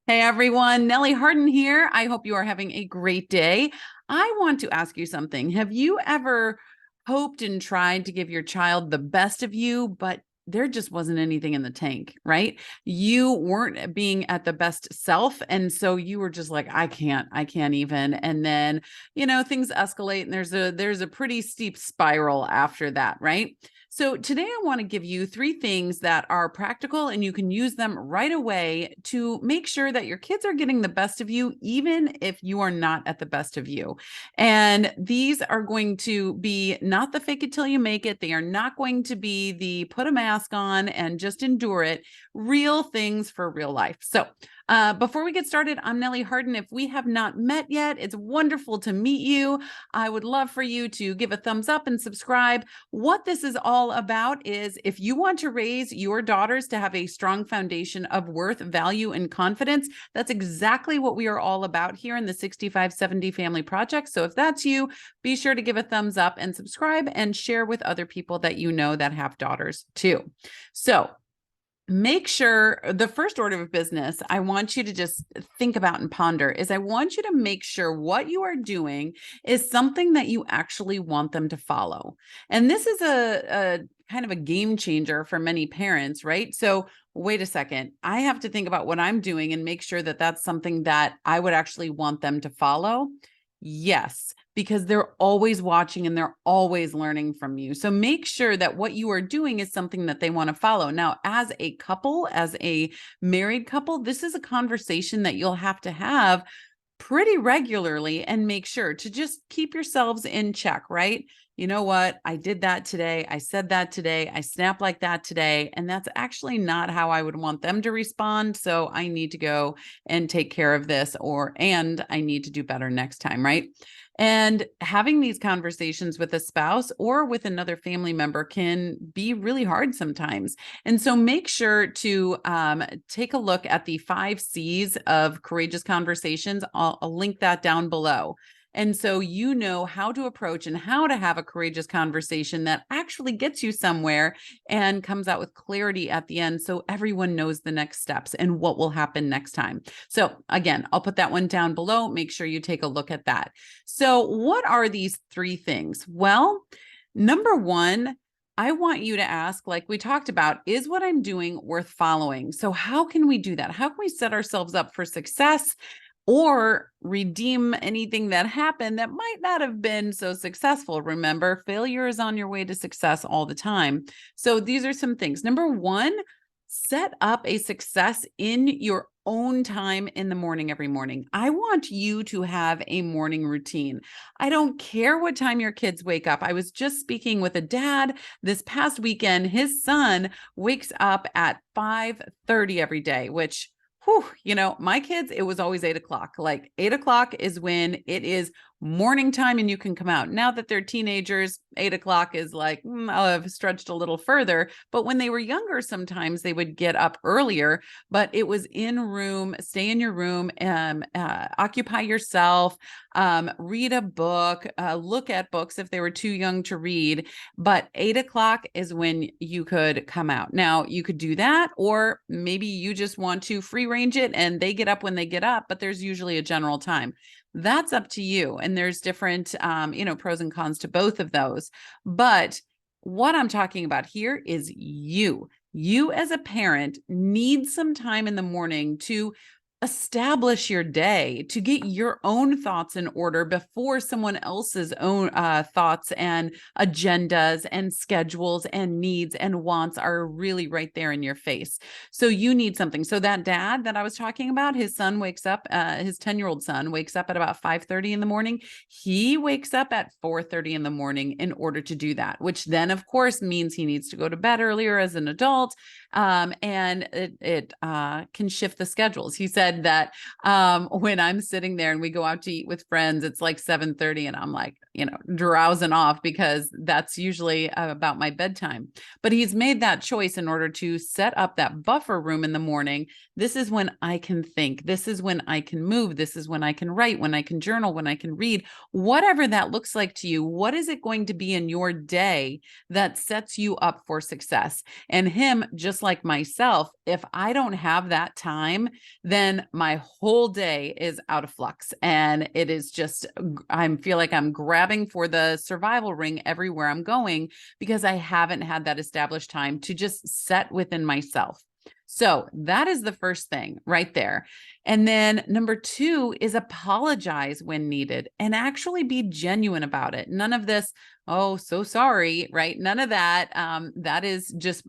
Hey everyone, Nellie Harden here. I hope you are having a great day. I want to ask you something. Have you ever hoped and tried to give your child the best of you, but there just wasn't anything in the tank, right? You weren't being at the best self. And so you were just like, I can't even. And then, things escalate and there's a pretty steep spiral after that, right? So today I want to give you three things that are practical and you can use them right away to make sure that your kids are getting the best of you, even if you are not at the best of you. And these are going to be not the fake it till you make it. They are not going to be the put a mask on and just endure it. Real things for real life. So before we get started, I'm Nellie Harden. If we have not met yet, it's wonderful to meet you. I would love for you to give a thumbs up and subscribe. What this is all about is if you want to raise your daughters to have a strong foundation of worth, value, and confidence, that's exactly what we are all about here in the 6570 Family Project. So if that's you, be sure to give a thumbs up and subscribe and share with other people that you know that have daughters too. So make sure the first order of business I want you to just think about and ponder is I want you to make sure what you are doing is something that you actually want them to follow. And this is a kind of a game changer for many parents, right? So wait a second, I have to think about what I'm doing and make sure that that's something that I would actually want them to follow. Yes, because they're always watching and they're always learning from you. So make sure that what you are doing is something that they want to follow. Now, as a couple, as a married couple, this is a conversation that you'll have to have pretty regularly and make sure to just keep yourselves in check, right? You know what? I did that today. I said that today. I snapped like that today. And that's actually not how I would want them to respond. So I need to go and take care of this, and I need to do better next time, right? And having these conversations with a spouse or with another family member can be really hard sometimes. And so make sure to take a look at the 5 C's of courageous conversations. I'll link that down below. And so you know how to approach and how to have a courageous conversation that actually gets you somewhere and comes out with clarity at the end so everyone knows the next steps and what will happen next time. So again, I'll put that one down below. Make sure you take a look at that. So what are these three things? Well, number one, I want you to ask, like we talked about, is what I'm doing worth following? So how can we do that? How can we set ourselves up for success or redeem anything that happened that might not have been so successful? Remember, failure is on your way to success all the time. So these are some things. Number one, set up a success in your own time in the morning every morning. I want you to have a morning routine. I don't care what time your kids wake up. I was just speaking with a dad this past weekend. His son wakes up at 5:30 every day, which my kids, it was always 8 o'clock. Like 8 o'clock is when it is morning time and you can come out. Now that they're teenagers, 8 o'clock is like, I'll have stretched a little further. But when they were younger, sometimes they would get up earlier, but it was in room, stay in your room, occupy yourself, read a book, look at books if they were too young to read. But 8 o'clock is when you could come out. Now you could do that, or maybe you just want to free range it and they get up when they get up, but there's usually a general time. That's up to you. And there's different, pros and cons to both of those. But what I'm talking about here is you. You as a parent need some time in the morning to establish your day, to get your own thoughts in order before someone else's own thoughts and agendas and schedules and needs and wants are really right there in your face. So you need something. So that dad that I was talking about, his son wakes up, his 10-year-old son wakes up at about 5:30 in the morning. He wakes up at 4:30 in the morning in order to do that, which then of course means he needs to go to bed earlier as an adult. And it can shift the schedules. He said that when I'm sitting there and we go out to eat with friends, it's like 7:30 and I'm like, drowsing off because that's usually about my bedtime. But he's made that choice in order to set up that buffer room in the morning. This is when I can think. This is when I can move. This is when I can write, when I can journal, when I can read, whatever that looks like to you. What is it going to be in your day that sets you up for success? And him, just like myself, if I don't have that time, then my whole day is out of flux. And it is just, I feel like I'm grabbing for the survival ring everywhere I'm going because I haven't had that established time to just set within myself. So that is the first thing right there. And then number two is apologize when needed and actually be genuine about it. None of this, oh, so sorry, right? None of that. That is just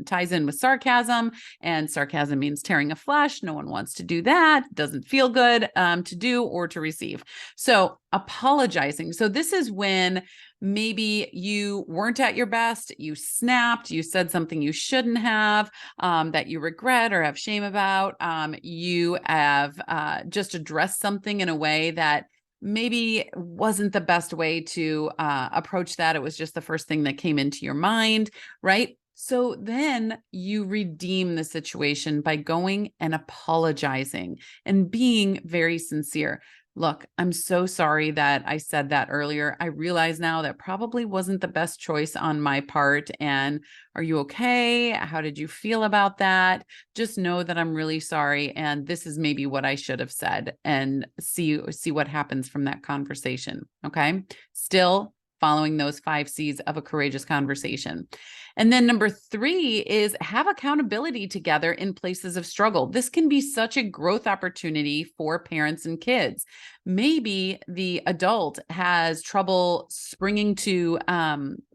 ties in with sarcasm, and sarcasm means tearing a flesh. No one wants to do that. Doesn't feel good to do or to receive. So apologizing. So this is when maybe you weren't at your best, you snapped, you said something you shouldn't have, that you regret or have shame about. You have just addressed something in a way that maybe wasn't the best way to approach that. It was just the first thing that came into your mind, right? So then you redeem the situation by going and apologizing and being very sincere. Look, I'm so sorry that I said that earlier. I realize now that probably wasn't the best choice on my part. And are you okay? How did you feel about that? Just know that I'm really sorry. And this is maybe what I should have said, and see what happens from that conversation. Okay. Still following those 5 C's of a courageous conversation. And then number 3 is have accountability together in places of struggle. This can be such a growth opportunity for parents and kids. Maybe the adult has trouble springing to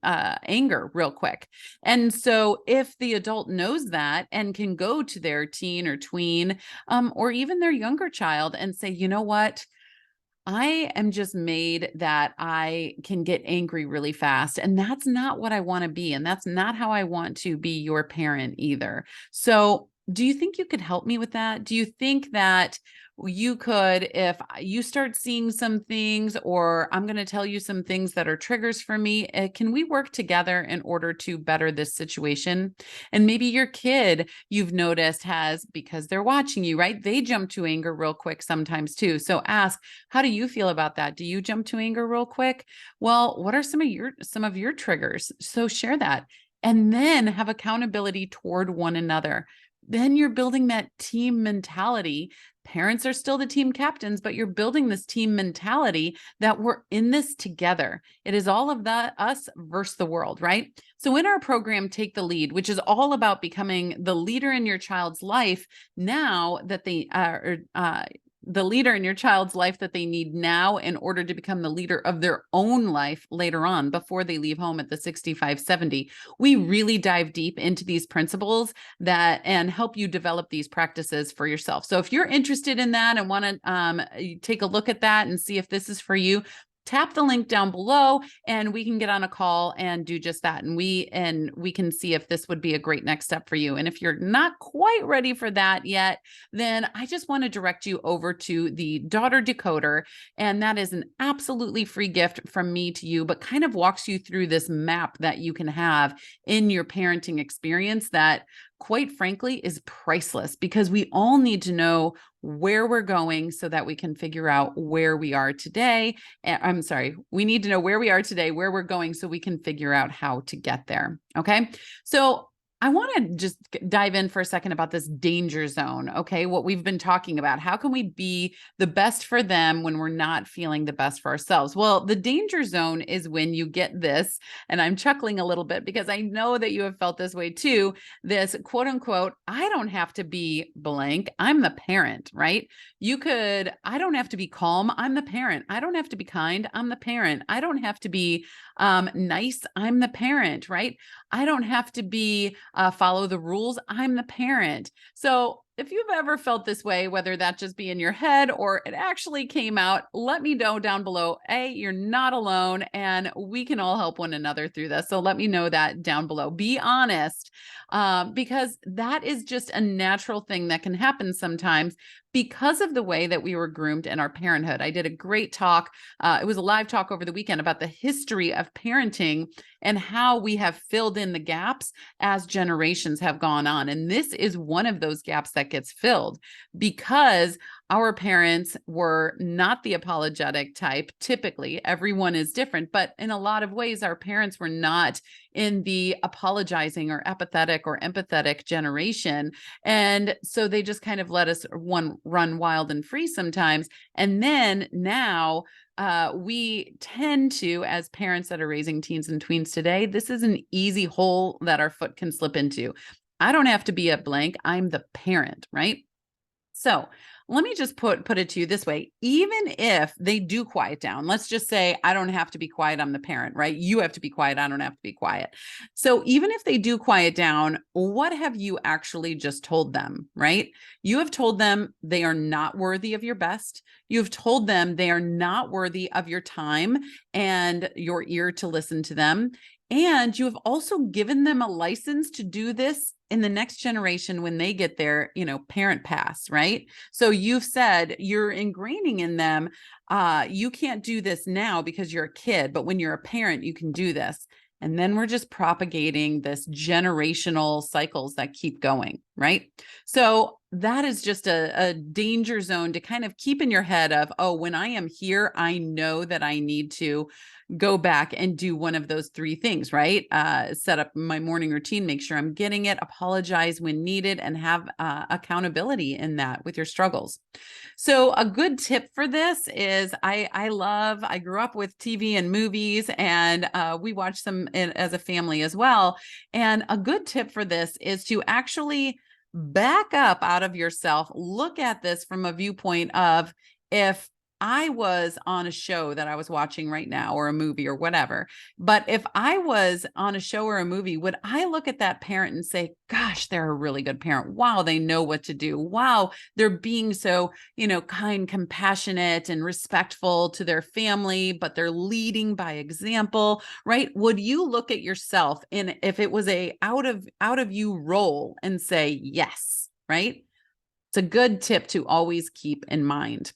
anger real quick. And so if the adult knows that and can go to their teen or tween, or even their younger child and say, you know what? I am just made that I can get angry really fast. And that's not what I want to be. And that's not how I want to be your parent either. So, do you think you could help me with that? Do you think that you could, if you start seeing some things, or I'm going to tell you some things that are triggers for me, can we work together in order to better this situation? And maybe your kid, you've noticed, has, because they're watching you, right? They jump to anger real quick sometimes too. So ask, how do you feel about that? Do you jump to anger real quick? Well, what are some of your triggers? So share that. And then have accountability toward one another. Then you're building that team mentality. Parents are still the team captains, but you're building this team mentality that we're in this together. It is all of that, us versus the world, right? So in our program, Take the Lead, which is all about becoming the leader in your child's life now that they are, the leader in your child's life that they need now in order to become the leader of their own life later on, before they leave home at the 65, 70. We really dive deep into these principles that and help you develop these practices for yourself. So if you're interested in that and want to take a look at that and see if this is for you, tap the link down below and we can get on a call and do just that. And we can see if this would be a great next step for you. And if you're not quite ready for that yet, then I just want to direct you over to the Daughter Decoder. And that is an absolutely free gift from me to you, but kind of walks you through this map that you can have in your parenting experience that, quite frankly, is priceless, because we all need to know where we're going so that we can figure out where we are today. I'm sorry, we need to know where we are today, where we're going, so we can figure out how to get there. Okay. So I want to just dive in for a second about this danger zone. Okay. What we've been talking about. How can we be the best for them when we're not feeling the best for ourselves? Well, the danger zone is when you get this, and I'm chuckling a little bit because I know that you have felt this way too. This quote unquote, I don't have to be blank. I'm the parent, right? I don't have to be calm. I'm the parent. I don't have to be kind. I'm the parent. I don't have to be nice. I'm the parent, right? I don't have to be follow the rules. I'm the parent. So if you've ever felt this way, whether that just be in your head or it actually came out, let me know down below. You're not alone, and we can all help one another through this. So let me know that down below. Be honest, because that is just a natural thing that can happen sometimes because of the way that we were groomed in our parenthood. I did a great talk. It was a live talk over the weekend about the history of parenting and how we have filled in the gaps as generations have gone on. And this is one of those gaps that that gets filled because our parents were not the apologetic type. Typically, everyone is different, but in a lot of ways, our parents were not in the apologizing or apathetic or empathetic generation. And so they just kind of let us run wild and free sometimes. And then now we tend to, as parents that are raising teens and tweens today, this is an easy hole that our foot can slip into. I don't have to be a blank. I'm the parent, right? So let me just put it to you this way. Even if they do quiet down, let's just say I don't have to be quiet. I'm the parent, right? You have to be quiet. I don't have to be quiet. So even if they do quiet down, what have you actually just told them, right? You have told them they are not worthy of your best. You've told them they are not worthy of your time and your ear to listen to them. And you have also given them a license to do this in the next generation when they get their, parent pass, right? So you've said you're ingraining in them, you can't do this now because you're a kid, but when you're a parent, you can do this. And then we're just propagating this generational cycles that keep going, right? So that is just a danger zone to kind of keep in your head of, oh, when I am here, I know that I need to go back and do one of those three things, right? Set up my morning routine, make sure I'm getting it, apologize when needed, and have accountability in that with your struggles. So a good tip for this is I grew up with TV and movies, and we watched them as a family as well. And a good tip for this is to actually back up out of yourself, look at this from a viewpoint of, if I was on a show that I was watching right now, or a movie or whatever, but if I was on a show or a movie, would I look at that parent and say, gosh, they're a really good parent. Wow, they know what to do. Wow, they're being so, kind, compassionate, and respectful to their family, but they're leading by example, right? Would you look at yourself, and if it was a out of you role, and say yes, right? It's a good tip to always keep in mind.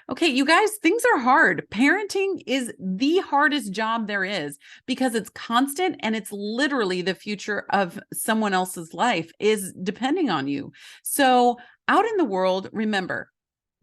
Okay, you guys, things are hard. Parenting is the hardest job there is because it's constant, and it's literally the future of someone else's life is depending on you. So out in the world, remember,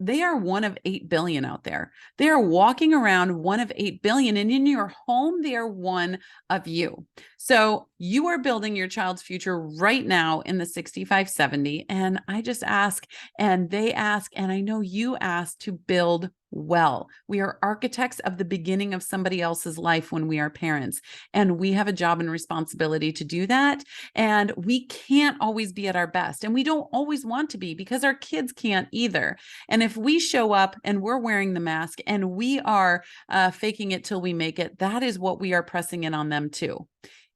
they are one of 8 billion out there. They are walking around one of 8 billion, and in your home, they are one of you. So you are building your child's future right now in the 65-70. And I just ask, and they ask, and I know you ask, to build well. We are architects of the beginning of somebody else's life when we are parents, and we have a job and responsibility to do that. And we can't always be at our best, and we don't always want to be, because our kids can't either. And if we show up and we're wearing the mask and we are faking it till we make it, that is what we are pressing in on them too.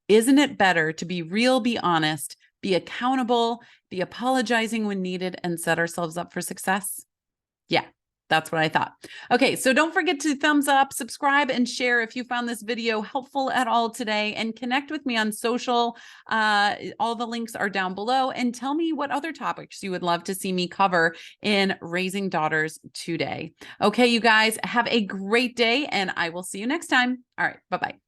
Isn't it better to be real, be honest, be accountable, be apologizing when needed, and set ourselves up for success? Yeah. That's what I thought. Okay, so don't forget to thumbs up, subscribe, and share if you found this video helpful at all today, and connect with me on social. All the links are down below, and tell me what other topics you would love to see me cover in Raising Daughters today. Okay, you guys, have a great day, and I will see you next time. All right, bye-bye.